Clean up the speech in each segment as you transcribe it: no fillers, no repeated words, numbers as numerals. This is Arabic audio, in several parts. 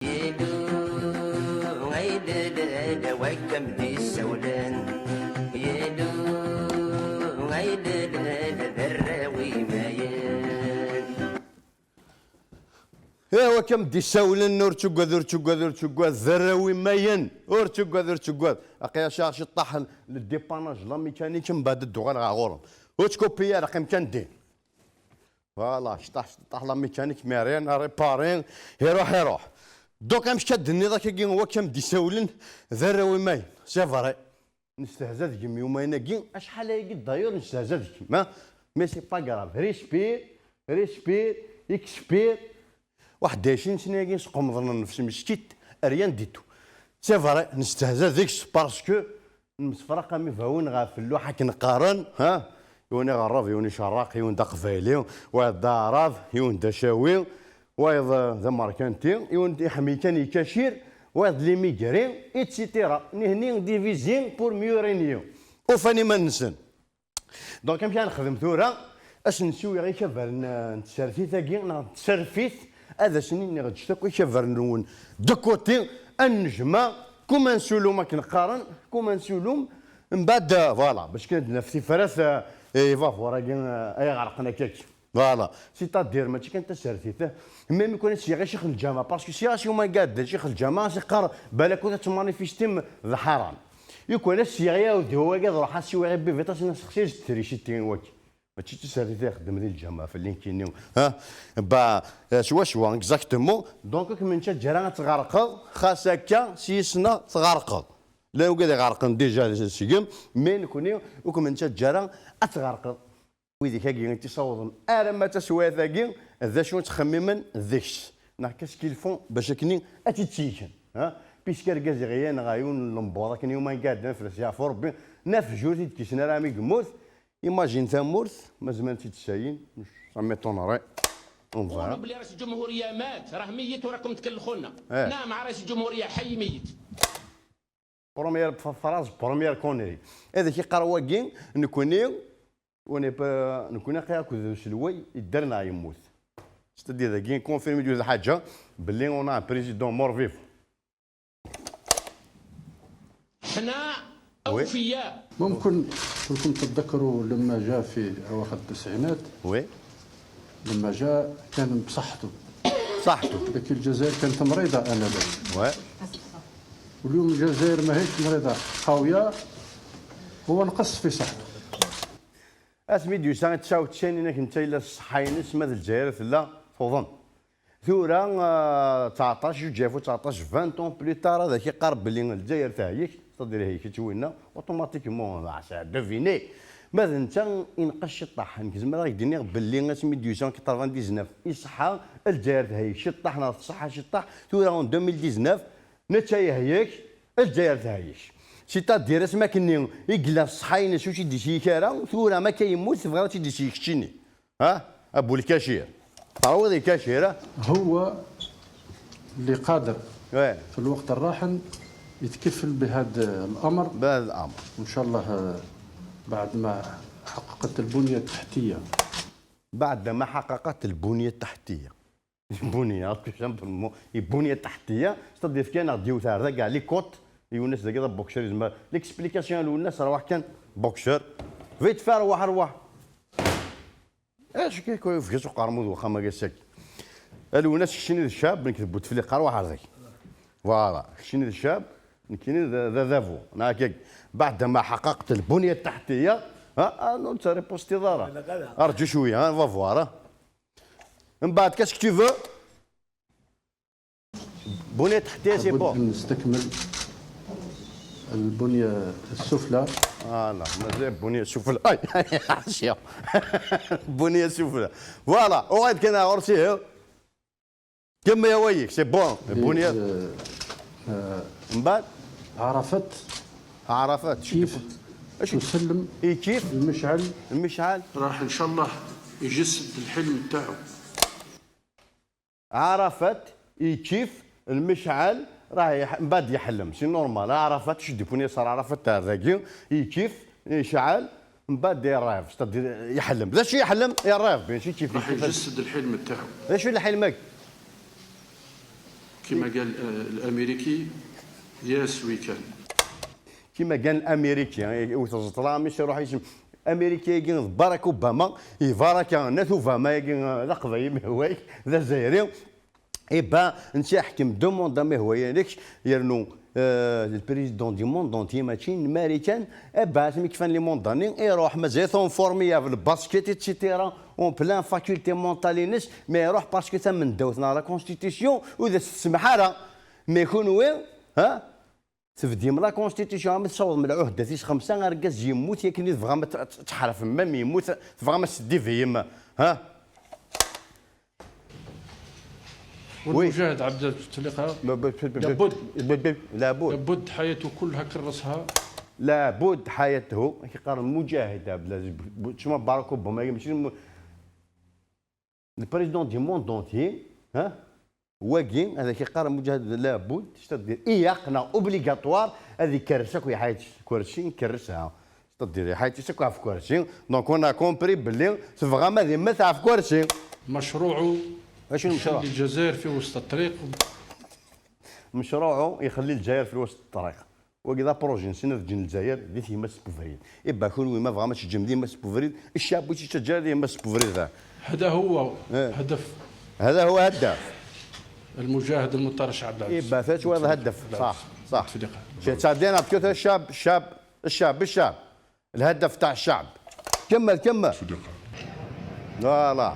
يلو غيدد وكم دي السولان يلو غيدد ذراوي مايان ايوا كم دي ساولن نور تشقد ذراوي ماين اور تشقد اقيا شارش طاح للديباناج لا ميكانيك من بعد الدغال غاغورم وتكوبيا رقم كان دين فوالا طاح لا ميكانيك مارين ريبارين يروح دوك مش كدني ذاك كي هو كم دي ساولن ذراوي ماين سي فري نستهزا ذيك يومين كي اشحال هي داير نستهزا ذيك مي سي با كراف ريسبير اكسبير واحد 20 سنه كي نسقمضنا نفس مسكيت ريان ديتو سي فري نستهزا ذيك باسكو المسفرقه مفهون غا في اللوحه كنقارن يوني غراف يوني شراق يون دا قفايلي واحد دا عراض يون دا شاوي واحد ذا ماركانتي يون دي حميتاني كاشير واحد لي ميغرين ايتسيتيرا نهني ديفيزين بور ميو رينيون وفاني ما ننسن دونك كنمشي نخدم ثورة اش نسوي غير كفر نتسرفيت كي نتسرفيت هذا سنين غادي تشتكي كفر نون دو كوتي النجمه كوما نسولو ما كنقارن كوما نسولو من بعد فوالا باش كانت نفسي فرس ايفا فورا اي غرقنا كاك فوالا سيتادير ماشي كانت تسرفيت ميم يكون شي غير شيخ الجامعه باسكو سي ما قاد شيخ الجامعه سي قار بالك كنت تمانيفيستيم الحرام يكون السيغيا ودي هو قاد روح سي غير بيفيتاس نسخسي تري شي تين واكي ماشي تسرفيت خدم ديال الجامعه في اللينكين با شوا اكزاكتومون دونك من تجرا تغرقل خاص هكا سيسنا تغرقل لا وقال غرقن ديجا سيكم مي نكوني وكم انت جرا اتغرقل ويديك هاكي انت صوضن انا ما تسوي ذاكي ذا شنو تخممن ذيكش ناكاس كيلفون باش كني اتيتيكن بيسك ركاز غيان غايون لمبوضه كان يوم قاعد نفرس يا ربي ناف جوتي كيسنا رامي قموت ايماجين ثامورث ما زمان تيتساين سا ميطونري قولوا بلي رئيس الجمهوريه مات راه ميت وراكم تكلخونا نعم رئيس الجمهوريه حي ميت بروميير فراز بروميير كونيري هذا كي قروا كين نكوني نكوني قيا سلوي يدرنا يموت ستدي ذا كين كونفيرمي ديال الحاجه باللي اون بريزيدون مور فيف حنا اوفياء ممكن كنتم تتذكروا لما جاء في اواخر التسعينات وي لما جاء كان بصحته لكن الجزائر كانت مريضه انذاك وي واليوم الجزائر ما هيش مريضه قويه هو نقص في صحته اسمي ديو سان تساو تشاني انك انت الا الصحاين اسمها الجزائر لا فوضن ثورة 19 جافو 19 20 طون بلي تار هذاك يقرب بلي الجزائر تاعيك تدير هيك توينا اوتوماتيكمون ديفيني ماذا انت ينقش الطاح نكزم راه يديني باللي 1899 يصحى الجزائر تاعيك شطحنا الصحه شطح ثورة 2019 نتايا هيك الجزائر تاعيك سيتادير اسما كني يقلا الصحاين شو تيدي شي كارا ثورة ما كيموت تبغى تيدي شي كتشيني ابو الكاشير تعوض الكاشير هو اللي قادر في الوقت الراهن يتكفل بهذا الامر وان شاء الله بعد ما حققت البنيه التحتيه البنيه التحتيه ستدير كان غاديو تاع كاع لي كوت يونس ذاك بوكسر يسمى ليكسبليكاسيون الناس راه واحد كان بوكسر فيت فار روح اش كيكون في سوق قرمود واخا ما قاسك الوناس كشيني الشاب نكتبوا تفليق روح هذاك فوالا كشيني الشاب نكيني ذافو هكاك بعد ما حققت البنيه التحتيه نونت ريبوستي دارا ارجو شويه فوارا من بعد كاش كتي فو بنيه تحتيه سي بون نستكمل البنيه السفلى لا مازال البنيه السفلى اي عشيه البنيه السفلى فوالا وغاد كان عرسيه كما يا ويك سي بون البنيه من بعد عرفت كيف تسلم كيف المشعل راح ان شاء الله يجسد الحلم تاعو عرفت كيف المشعل راه من بعد يحلم سي نورمال عرفت شدي بوني صار عرفت تاع ذاكي كيف يشعل من بعد يراف يحلم ذا شي يحلم يراف ماشي كيف راح يجسد الحلم تاعو شو اللي حلمك كما قال الامريكي يس وي كان. كما قال الامريكي وتزطرا مش يروح يسم امريكا يجي باراك اوباما يفارك ناتو فما يجي لا قضيه هواك ذا زايري إبا انت حكم دوموند ما هو يانكش يرنو البريزيدون دي موند اونتي ماشي الماريكان ابا سمي كيفان لي مونداني يروح مازال فورمي في الباسكيت اتسيتيرا اون بلان فاكولتي مونتالينس ما يروح باسكو ثمن دوتنا لا كونستيتيسيون واذا تسمح لها ما يكون وين ها تفدي من لا كونستيتيسيون ما تصوض من العهده تيس خمسه ركز يموت ياك تبغى ما تحرف ما يموت تبغى ما تسدي فيه يما ها والمجاهد عبد التلقى لابد حياته كلها كرسها. لابد حياته كيقارن مجاهد شنو باراك اوباما ماشي البريزيدون دي موند دونتي ها واقي هذا كيقارن مجاهد لابد تدير يقنا اوبليغاتوار هذه كرسك ويا حياتك كرسي نكرسها تدير حياتك تكون في كرسي دونك انا كومبري باللي فغاما هذه ما تعرف كرسي مشروعه اش المشروع؟ يخلي الجزائر في وسط الطريق. مشروعه يخلي الجزائر في وسط الطريق وكذا بروجي نسينا تجي الجزائر ديت هي سبوفريد إبا كون ما فغا تجمدي ما سبوفريد الشعب واش تجاري ما سبوفريد هذا هو هدف. هذا هو هدف المجاهد المطرش عبد العزيز. إبا فات هذا هدف صح تعدينا بكثر الشعب الهدف تاع الشعب كمل فوالا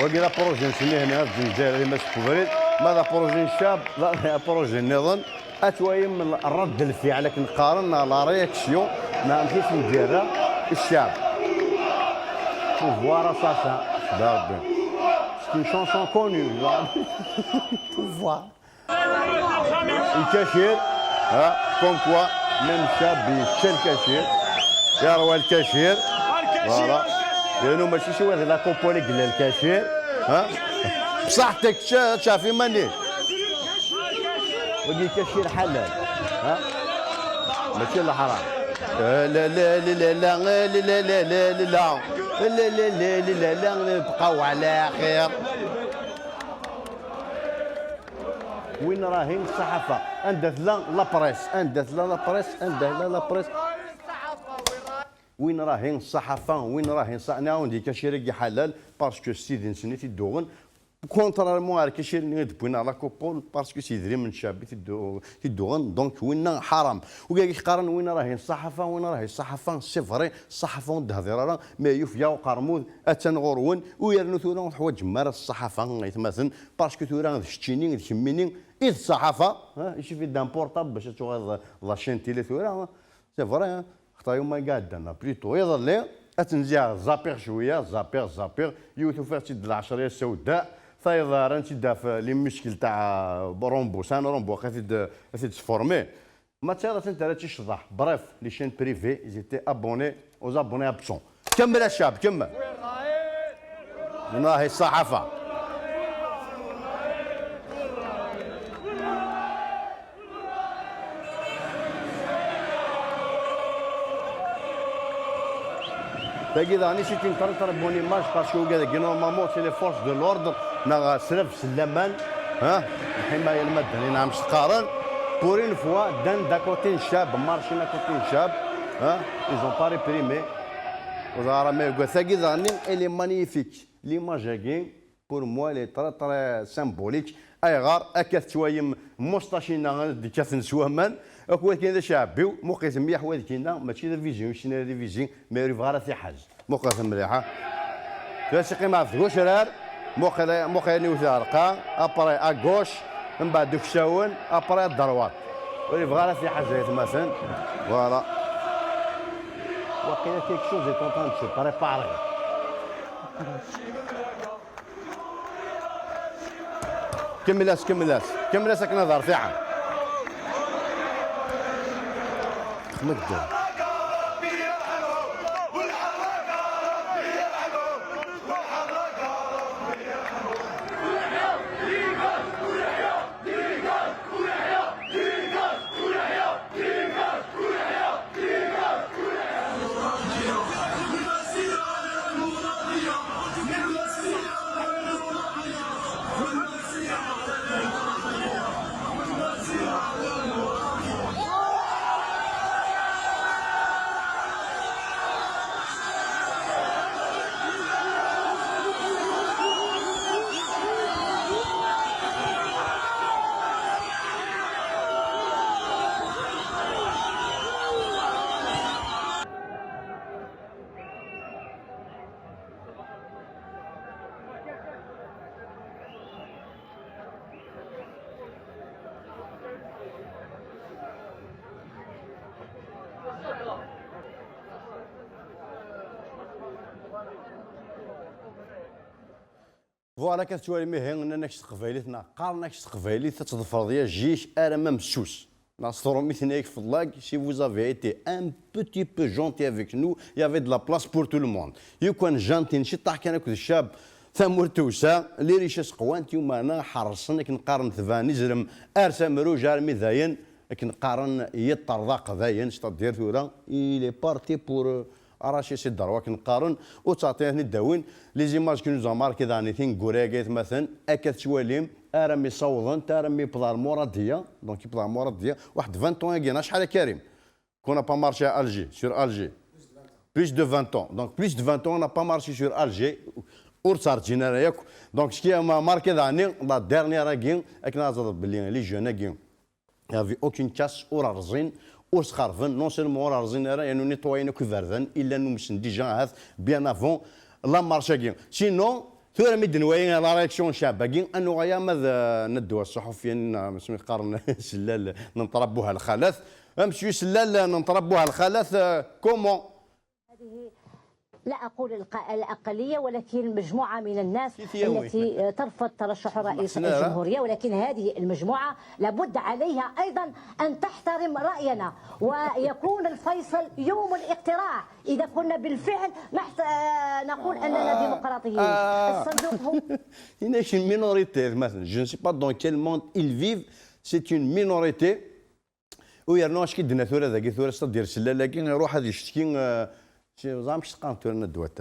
وكذا بروجي نسميه هنا في الجزائر ما سبوفريد ماذا بروجي الشاب لا بروجي النظام اتواي من الرد الفعل كنقارن لا رياكسيون ما مشيش نديرها الشعب بوفوار اساسا دابا سي شانسون كوني بوفوار الكاشير ها كون كوا ميم شاب يشتري الكاشير يروى الكاشير فوالا لانه ماشي شي واحد لا كوبولي قال الكاشير ها بصحتك شافي ماني ودي كاشير حلال ها ماشي لا حرام لا لا لا لا لا لا لا لا لا لا لا لا لا نبقاو على خير. وين راهي الصحافه اندث لا بريس وين راهي الصحافه وين راهي انا عندي كاشير حلال باسكو سيدي نسني دوغن كونترالمون على كاشير ندبونا لا كوبول باسكو سيدري من شابي دوغن دونك وين حرام وكاع يقارن وين راهي الصحافه سي فري الصحافه دهضيره ما يوفيا وقرمود اتنغورون ويرنو ثورا حوايج مار الصحافه يتمثل باسكو ثورا شتيني كميني اذ الصحافه ها يشوفي دان بورطابل باش تشوف لاشين تيلي ثورا سي فري خطا يوم قعدنا بليتو يظل اتنزيع زابيغ شويه زابيغ يوثو فاتي العشريه السوداء فايضا انت دافع لي مشكل تاع رومبو سان رومبو خاطي تفورمي ما تعرف انت راه تشرح بريف لي شين بريفي زيتي ابوني اوز ابوني ابسون كمل الشعب كمل راهي الصحافه تاكيد راني شي تنطر بوني ماج باسكو كذا نورمالمون سي لي فورس دو لوردر نا سلف سلامان ها الحمايه المدنيه نعم تقارن بور اون فوا دان داكوتي شاب مارشي ناكوتي شاب ها ايزون با ريبريمي وزارة ميغو تاكيد راني الي مانيفيك ليماج هاكي بور موا لي تري سامبوليك اي غار اكاث شويه مستشينا ديكاث نسوامان اكو كاين شعبي موقيت مليح وهذا كاين ماشي ديفيزيون شنو ديفيزيون ما يريف غير في حاجه موقيت مليحه تلاقي مع فوشرار موقع نيوث ارقام ابري اغوش من بعد دوك شاون ابري الدروات يريف غير في حاجه مثلا فوالا وقيلا كيك شوز اي كونطون تشو بريباري كمل كنظر فيها مقدر فوالا كتوالي مهين انك تقبايلتنا قارنك تقبايلت تظفر ديال جيش ارما مسوس. Si vous avez été un petit peu gentil avec nous, il y avait de la place pour tout le monde. يكون جانتي نشي طاح كان كذا الشاب ثمور توسا اللي ريش قوانت يوم انا حرصنا كنقارن ثفاني زرم ارسم روج ارمي ذاين كنقارن يطرضاق ذاين شتا دير ثورا il est parti pour arracher ses droits كنقارن وتعطيني الداوين لي زيماج كي نوزا ماركي داني ثين كوراكيت مثلا اكاد تواليم ارمي صوضن تارمي بلار مراديه دونك بلار مراديه واحد 20 طون كينا شحال كريم كون با مارشي à Alger sur Alger plus de 20 ans donc plus de 20 ans on n'a pas marché sur Alger ورصار جينا ياك دونك شكي ماركي داني لا ديرنيير كين اكنا زاد بلي لي جون كين يافي اوكين كاس اور رزين وسخرفن نون سيرمون ورا رزينا يعني نيطوينا كفردن الا نمشن ديجا هاث بيان افون لا مارشا كين سينو ثورة ميد نوايا لا رياكسيون شابه كين انه غيا ماذا ندوا الصحفيين مسمي قارن سلال نطربوها الخلاث امشي سلال نطربوها الخلاث كومون. لا أقول الأقلية ولكن مجموعة من الناس التي ترفض ترشح رئيس الجمهورية، ولكن هذه المجموعة لابد عليها أيضا أن تحترم رأينا ويكون الفيصل يوم الاقتراع. إذا كنا بالفعل نقول أننا ديمقراطيين. الصندوق هو هنا شي مينوريتي مثلا جو نسي با دون كيل موند إل فيف سي اون مينوريتي ويرنوش كي دنا ثورة ذاك ثورة دير سلالة كي يروح هذا يشتكي زعما مش تقانتورنا دوات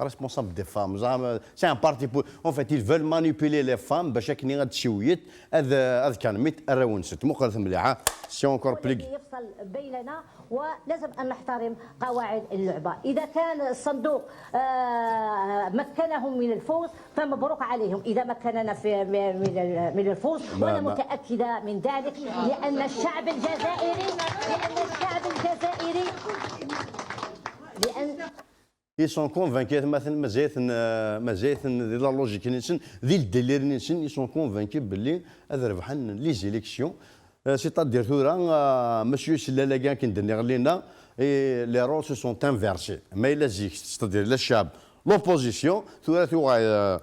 responsable des femmes زعما سي ان بارتي بو اون فيت ils veulent manipuler les femmes باش كني غاد تشويت هذا كان ميت راونست مقرث مليحه سي اونكور بليك يفصل بيننا ولازم ان نحترم قواعد اللعبه. اذا كان الصندوق مكنهم من الفوز فمبروك عليهم، اذا مكننا من الفوز وانا متاكده من ذلك لان الشعب الجزائري ils sont convaincus مثلا مزايت ديال لا لوجيك نيسن ديال الدليل نيسن ils sont convaincus باللي هذا ربحنا لي زيليكسيون سيتادير ثورا مسيو سلالا كان كندير لينا لي رول سو سون انفيرسي ما الا زيك سيتادير لا الشعب لوبوزيسيون ثورا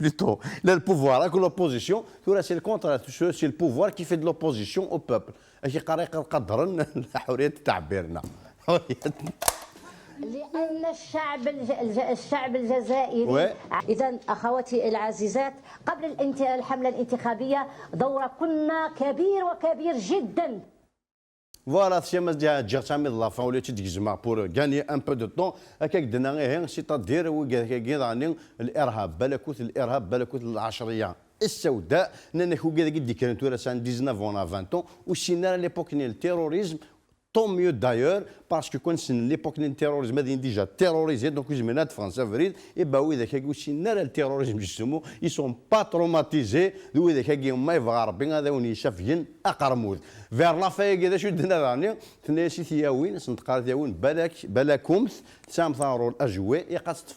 plutôt le pouvoir avec l'opposition c'est le contraire c'est le pouvoir qui fait de l'opposition au peuple اش قريق القدر حريه تعبيرنا لأن الشعب الجزائري إذا أخواتي العزيزات قبل الحملة الانتخابية دوركن كبير وكبير جدا. Voilà, si on a déjà jamais de la fin, on est pour gagner un peu de temps. C'est-à-dire الإرهاب بلكوت العشرية السوداء نحو كذا قد كانت ورسان 19 ولا 20 ans وسينا ليبوك نيل التيروريزم tant mieux d'ailleurs parce que quand c'est l'époque du terrorisme ils sont déjà terrorisés donc ils menacent France avril et bah oui d'accord aussi le terrorisme justement ils sont pas traumatisés oui d'accord ما يفغربين هذا وني شافين اقرمود vers la fin كذا شو دنا راني تناسي ثياوين سنتقال ثياوين بلاكم سام ثاروا الاجواء يقصد